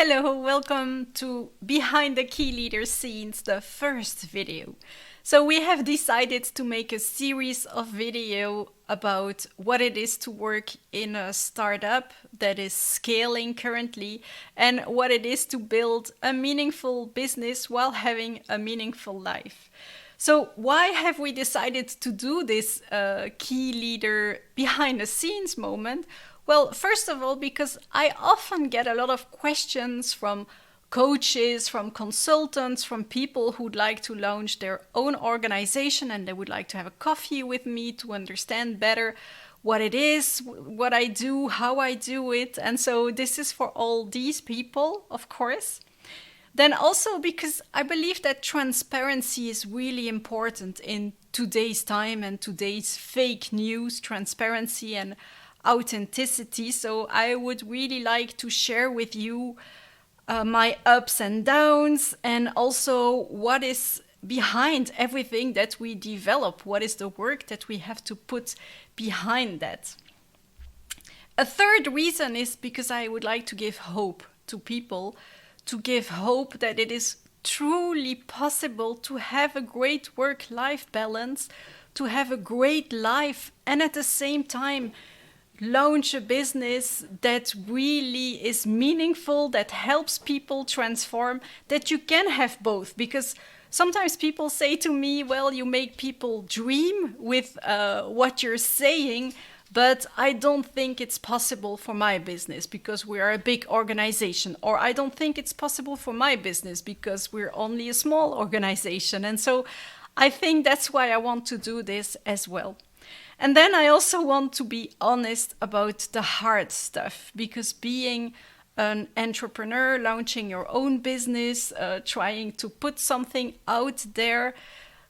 Hello, welcome to Behind the Qileader Scenes, the first video. So we have decided to make a series of video about what it is to work in a startup that is scaling currently and what it is to build a meaningful business while having a meaningful life. So why have we decided to do this Qileader behind the scenes moment? Well, first of all, because I often get a lot of questions from coaches, from consultants, from people who'd like to launch their own organization and they would like to have a coffee with me to understand better what it is, what I do, how I do it. And so this is for all these people, of course. Then also because I believe that transparency is really important in today's time and today's fake news, transparency and authenticity. So I would really like to share with you my ups and downs and also what is behind everything that we develop. What is the work that we have to put behind that? A third reason is because I would like to give hope to people, to give hope that it is truly possible to have a great work-life balance, to have a great life, and at the same time launch a business that really is meaningful, that helps people transform, that you can have both. Because sometimes people say to me, well, you make people dream with what you're saying, but I don't think it's possible for my business because we are a big organization, or I don't think it's possible for my business because we're only a small organization. And so I think that's why I want to do this as well. And then I also want to be honest about the hard stuff, because being an entrepreneur, launching your own business, trying to put something out there,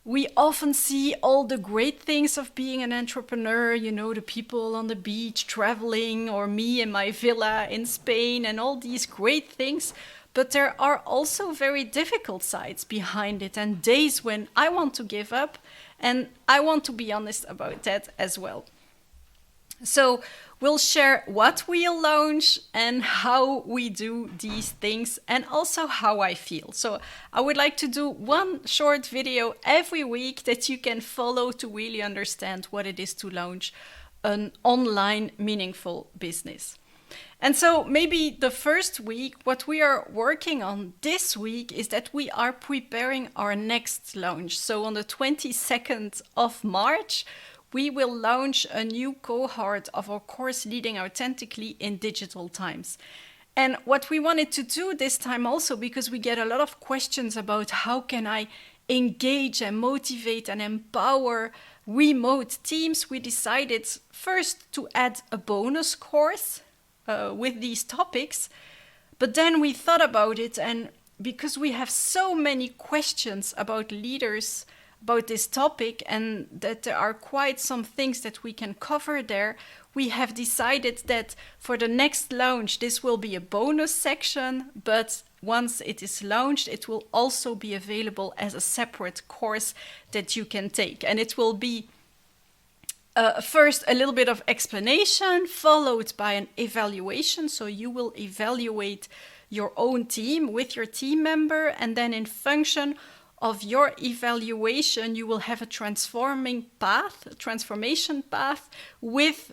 we often see all the great things of being an entrepreneur, you know, the people on the beach traveling, or me in my villa in Spain, and all these great things. But there are also very difficult sides behind it and days when I want to give up. And I want to be honest about that as well. So we'll share what we'll launch and how we do these things, and also how I feel. So I would like to do one short video every week that you can follow to really understand what it is to launch an online meaningful business. And so maybe the first week, what we are working on this week is that we are preparing our next launch. So on the 22nd of March, we will launch a new cohort of our course Leading Authentically in Digital Times. And what we wanted to do this time also, because we get a lot of questions about how can I engage and motivate and empower remote teams, we decided first to add a bonus course with these topics. But then we thought about it, and because we have so many questions about leaders, about this topic, and that there are quite some things that we can cover there, we have decided that for the next launch, this will be a bonus section, but once it is launched, it will also be available as a separate course that you can take. And it will be first, a little bit of explanation, followed by an evaluation. So you will evaluate your own team with your team member, and then in function of your evaluation, you will have a transformation path with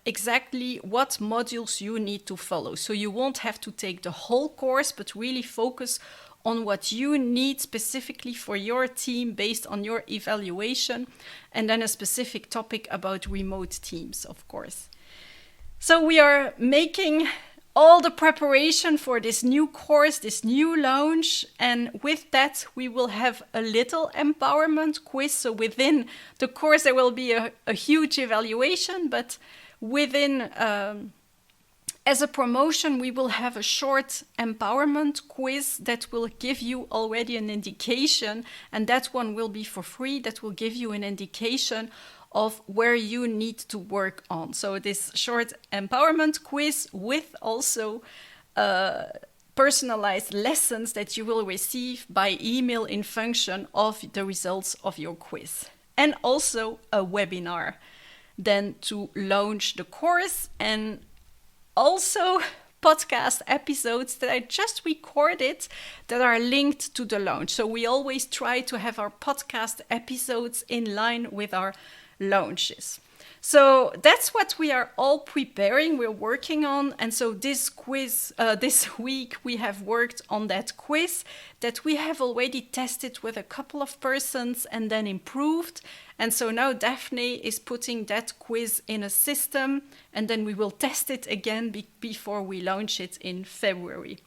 exactly what modules you need to follow. So you won't have to take the whole course, but really focus on what you need specifically for your team based on your evaluation, and then a specific topic about remote teams, of course. So we are making all the preparation for this new course, this new launch, and with that we will have a little empowerment quiz. So within the course there will be a huge evaluation, but within as a promotion, we will have a short empowerment quiz that will give you already an indication, and that one will be for free. That will give you an indication of where you need to work on. So this short empowerment quiz with also personalized lessons that you will receive by email in function of the results of your quiz. And also a webinar then to launch the course, and also podcast episodes that I just recorded that are linked to the launch. So we always try to have our podcast episodes in line with our launches. So that's what we are all preparing, we're working on. And so this week we have worked on that quiz that we have already tested with a couple of persons and then improved. And so now Daphne is putting that quiz in a system, and then we will test it again before we launch it in February.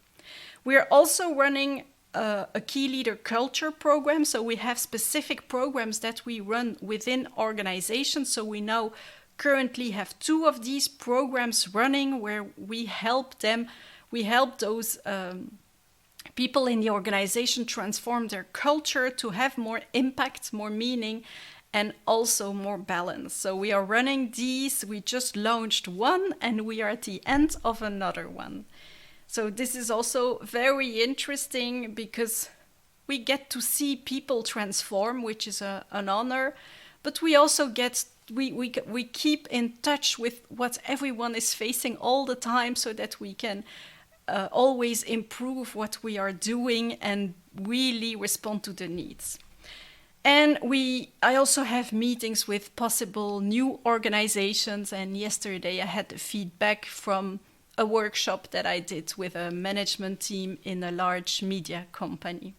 We are also running a Qileader culture program. So we have specific programs that we run within organizations. So we now currently have 2 of these programs running where we help those people in the organization transform their culture to have more impact, more meaning, and also more balance. So we are running these. We just launched one and we are at the end of another one. So this is also very interesting because we get to see people transform, which is an honor, but we also we keep in touch with what everyone is facing all the time so that we can always improve what we are doing and really respond to the needs. And I also have meetings with possible new organizations, and yesterday I had the feedback from a workshop that I did with a management team in a large media company.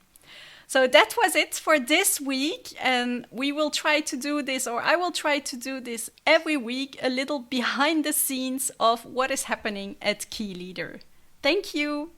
So that was it for this week, and we will try to do this, or I will try to do this every week, a little behind the scenes of what is happening at Qileader. Thank you.